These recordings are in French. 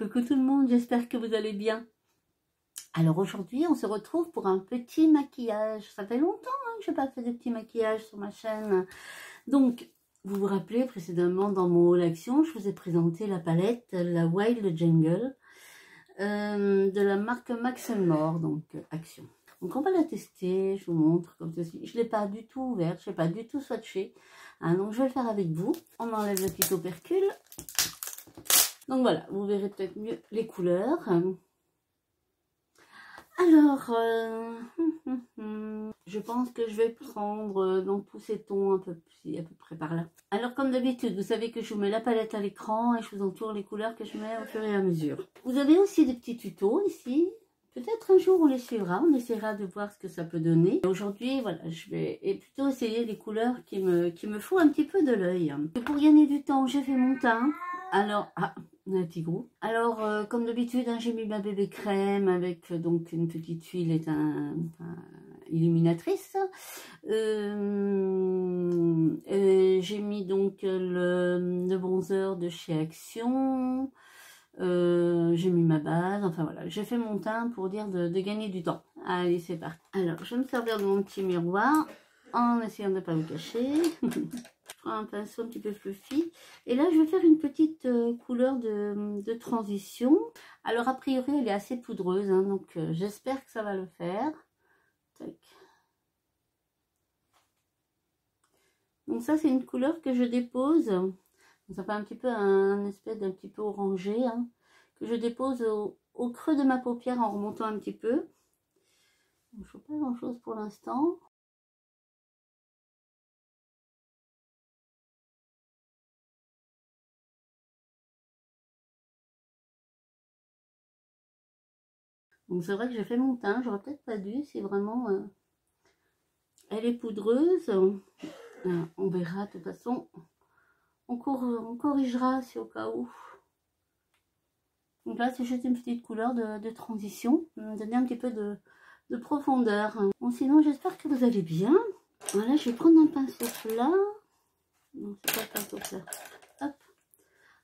Coucou tout le monde, j'espère que vous allez bien. Alors aujourd'hui, on se retrouve pour un petit maquillage. Ça fait longtemps que je n'ai pas fait de petit maquillage sur ma chaîne. Donc, vous vous rappelez précédemment dans mon haul action, je vous ai présenté la palette, la Wild Jungle, de la marque Max & More, donc Action. Donc on va la tester, je vous montre comme ceci. Je ne l'ai pas du tout ouverte, je n'ai pas du tout swatché. Hein, donc je vais le faire avec vous. On enlève le petit opercule. Donc voilà, vous verrez peut-être mieux les couleurs. Alors, je pense que je vais prendre dans tous ces tons à peu près par là. Alors comme d'habitude, vous savez que je vous mets la palette à l'écran et je vous entoure les couleurs que je mets au fur et à mesure. Vous avez aussi des petits tutos ici. Peut-être un jour on les suivra, on essaiera de voir ce que ça peut donner. Aujourd'hui, voilà, je vais plutôt essayer les couleurs qui me font un petit peu de l'œil. Pour gagner du temps, j'ai fait mon teint. Alors, on a un petit gros. Alors, comme d'habitude, hein, j'ai mis ma bébé crème avec donc une petite huile illuminatrice. J'ai mis donc le bronzer de chez Action. J'ai mis ma base, enfin voilà, j'ai fait mon teint pour dire de gagner du temps. Allez, c'est parti. Alors, je vais me servir de mon petit miroir en essayant de ne pas me cacher. Je prends un pinceau un petit peu fluffy. Et là, je vais faire une petite couleur de transition. Alors, a priori, elle est assez poudreuse, hein, donc j'espère que ça va le faire. Tac. Donc ça, c'est une couleur que je dépose. Ça fait un petit peu un espèce d'un petit peu orangé, hein, que je dépose au creux de ma paupière en remontant un petit peu. Je ne fais pas grand chose pour l'instant. Donc c'est vrai que j'ai fait mon teint, j'aurais peut-être pas dû, si vraiment elle est poudreuse. On verra de toute façon, on corrigera si au cas où. Donc là, c'est juste une petite couleur de transition, donner un petit peu de profondeur. Bon, sinon, j'espère que vous allez bien. Voilà, je vais prendre un pinceau plat. Non, c'est pas un pinceau plat. Hop,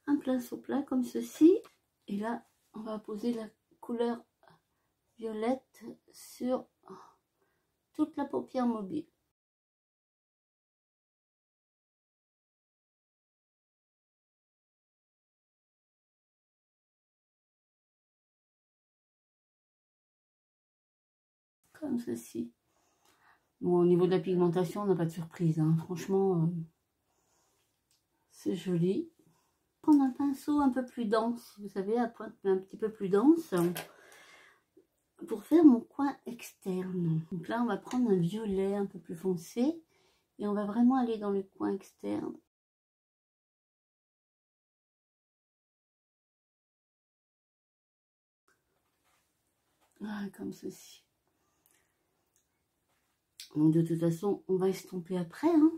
un pinceau plat comme ceci. Et là, on va poser la couleur violette sur toute la paupière mobile. Comme ceci. Bon, au niveau de la pigmentation, on n'a pas de surprise, hein. Franchement, c'est joli. Prendre un pinceau un peu plus dense, vous savez, à pointe un petit peu plus dense, pour faire mon coin externe. Donc là, on va prendre un violet un peu plus foncé et on va vraiment aller dans le coin externe. Voilà, comme ceci. Donc de toute façon, on va estomper après, hein.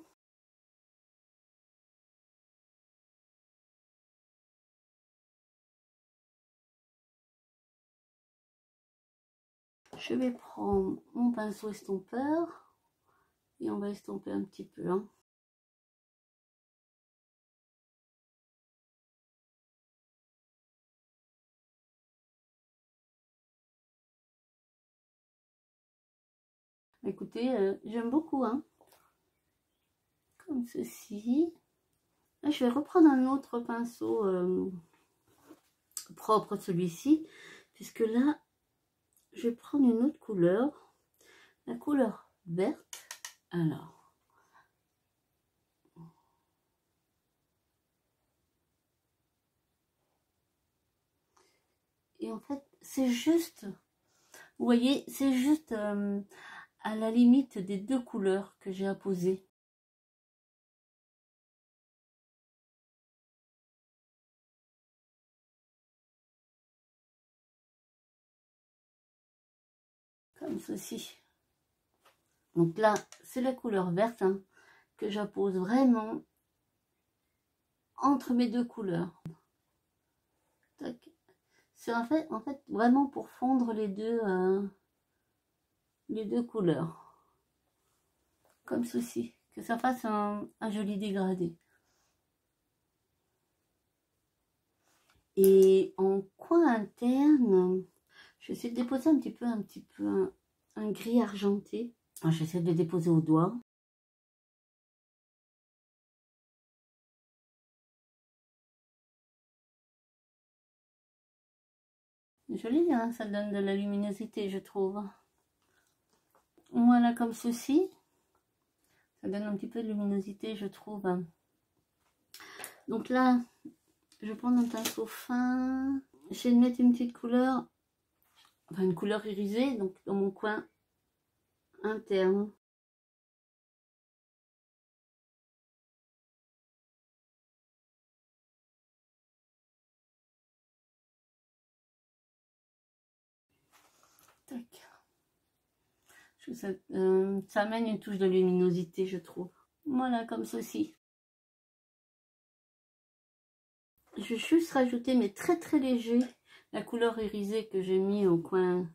Je vais prendre mon pinceau estompeur et on va estomper un petit peu, hein. Écoutez, j'aime beaucoup, hein. Comme ceci. Là, je vais reprendre un autre pinceau propre, celui-ci, puisque là, je vais prendre une autre couleur, la couleur verte. Alors, et en fait, c'est juste, vous voyez, c'est juste à la limite des deux couleurs que j'ai apposées. Comme ceci. Donc là, c'est la couleur verte, hein, que j'appose vraiment entre mes deux couleurs. C'est en fait vraiment pour fondre les deux couleurs. Comme ceci. Que ça fasse un joli dégradé. Et en coin interne, je vais essayer de déposer un petit peu un gris argenté. J'essaie de le déposer au doigt. Joli, hein, ça donne de la luminosité, je trouve. Voilà, comme ceci. Ça donne un petit peu de luminosité, je trouve. Donc là, je vais prendre un pinceau fin. J'essaie de mettre une petite couleur, enfin une couleur irisée, donc dans mon coin interne. Tac. Ça amène une touche de luminosité, je trouve. Voilà, comme ceci. Je vais juste rajouter, mais très très léger, la couleur irisée que j'ai mis au coin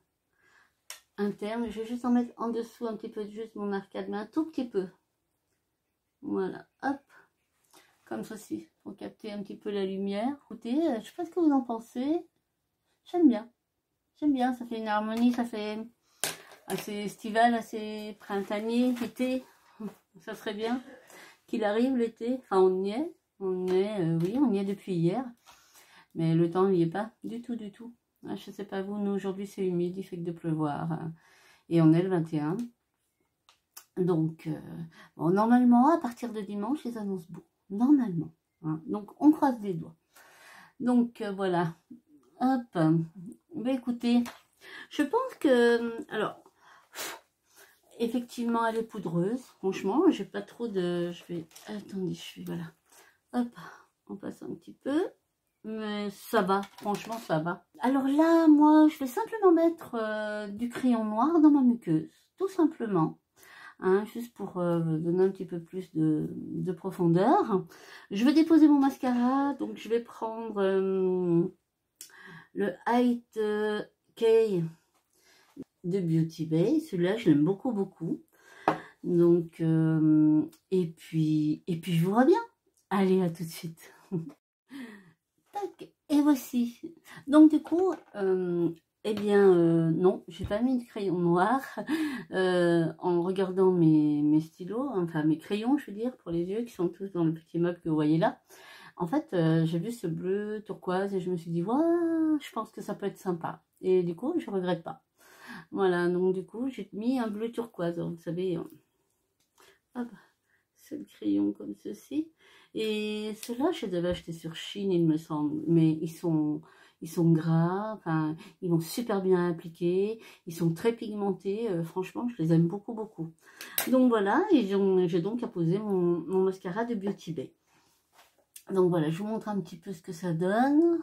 interne. Je vais juste en mettre en dessous un petit peu, juste mon arcade, mais un tout petit peu. Voilà, hop, comme ceci, pour capter un petit peu la lumière. Écoutez, je sais pas ce que vous en pensez. J'aime bien, ça fait une harmonie, ça fait assez estival, assez printanier, été. Ça serait bien qu'il arrive l'été. Enfin, on y est. Oui, on y est depuis hier. Mais le temps n'y est pas du tout, du tout. Ah, je sais pas vous, nous aujourd'hui c'est humide, il fait que de pleuvoir. Et on est le 21. Donc, bon, normalement, à partir de dimanche, ils annoncent beau. Normalement. Hein. Donc, on croise les doigts. Donc, voilà. Hop. Bah, écoutez, je pense que... Alors, effectivement, elle est poudreuse. Franchement, j'ai pas trop de... Je vais... Attendez, voilà. Hop, on passe un petit peu. Mais ça va, franchement, ça va. Alors là, moi, je vais simplement mettre du crayon noir dans ma muqueuse. Tout simplement. Hein, juste pour donner un petit peu plus de profondeur. Je vais déposer mon mascara. Donc, je vais prendre le Height K de Beauty Bay. Celui-là, je l'aime beaucoup, beaucoup. Donc, et puis je vous reviens. Allez, à tout de suite. Tac, et voici. Donc, du coup, eh bien, non, j'ai pas mis de crayon noir. En regardant mes stylos, enfin mes crayons, je veux dire, pour les yeux, qui sont tous dans le petit meuble que vous voyez là. En fait, j'ai vu ce bleu turquoise et je me suis dit, ouais, je pense que ça peut être sympa. Et du coup, je regrette pas. Voilà, donc du coup, j'ai mis un bleu turquoise. Vous savez, hop, c'est le crayon comme ceci. Et ceux-là, je les avais achetés sur Chine, il me semble. Mais ils sont gras, enfin, ils vont super bien appliquer. Ils sont très pigmentés. Franchement, je les aime beaucoup, beaucoup. Donc voilà, et j'ai donc apposé mon mascara de Beauty Bay. Donc voilà, je vous montre un petit peu ce que ça donne.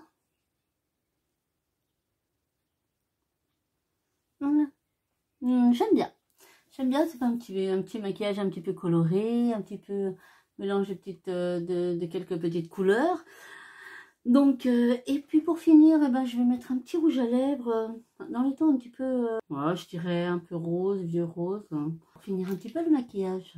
Voilà. J'aime bien. J'aime bien, c'est un petit maquillage un petit peu coloré, un petit peu mélange de quelques petites couleurs. Donc, et puis pour finir, eh ben, je vais mettre un petit rouge à lèvres dans les tons un petit peu, ouais, je dirais un peu rose, vieux rose, hein, pour finir un petit peu le maquillage.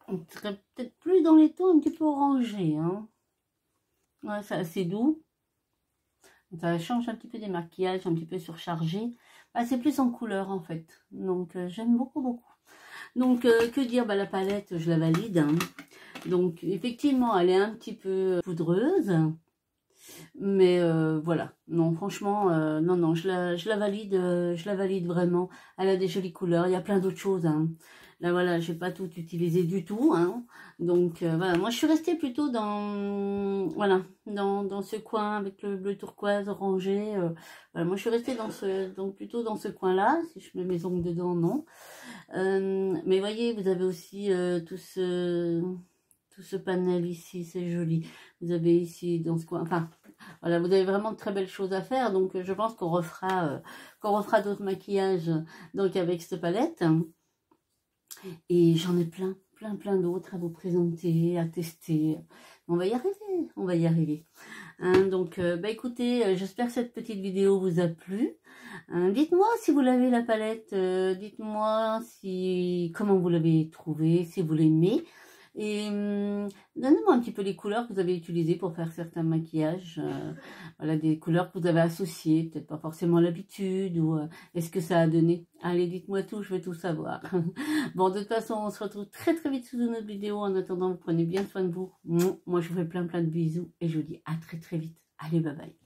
On serait peut-être plus dans les tons un petit peu orangés, hein. Ouais, c'est assez doux. Ça change un petit peu des maquillages, un petit peu surchargé. Bah, c'est plus en couleur en fait. Donc j'aime beaucoup, beaucoup. Donc que dire, bah, la palette, je la valide. Hein. Donc effectivement, elle est un petit peu poudreuse. Mais voilà, non, franchement, non, non, je la valide vraiment. Elle a des jolies couleurs, il y a plein d'autres choses. Hein. Là, voilà, j'ai pas tout utilisé du tout. Hein. Donc, voilà, moi, je suis restée plutôt dans, voilà, dans ce coin avec le bleu turquoise orangé. Voilà, moi, je suis restée donc plutôt dans ce coin-là. Si je mets mes ongles dedans, non. Mais voyez, vous avez aussi tout ce panel ici, c'est joli. Vous avez ici, dans ce coin, enfin, voilà, vous avez vraiment de très belles choses à faire. Donc, je pense qu'on refera d'autres maquillages donc avec cette palette. Et j'en ai plein, plein d'autres à vous présenter, à tester. On va y arriver, on va y arriver. Hein, donc, écoutez, j'espère que cette petite vidéo vous a plu. Hein, dites-moi si vous l'avez la palette, dites-moi comment vous l'avez trouvée, si vous l'aimez. Et donnez-moi un petit peu les couleurs que vous avez utilisées pour faire certains maquillages. Voilà, des couleurs que vous avez associées, peut-être pas forcément l'habitude, ou est-ce que ça a donné. Allez, dites-moi tout, je veux tout savoir. Bon, de toute façon, on se retrouve très vite sous une autre vidéo. En attendant, vous prenez bien soin de vous. Moi, je vous fais plein de bisous et je vous dis à très vite. Allez, bye bye.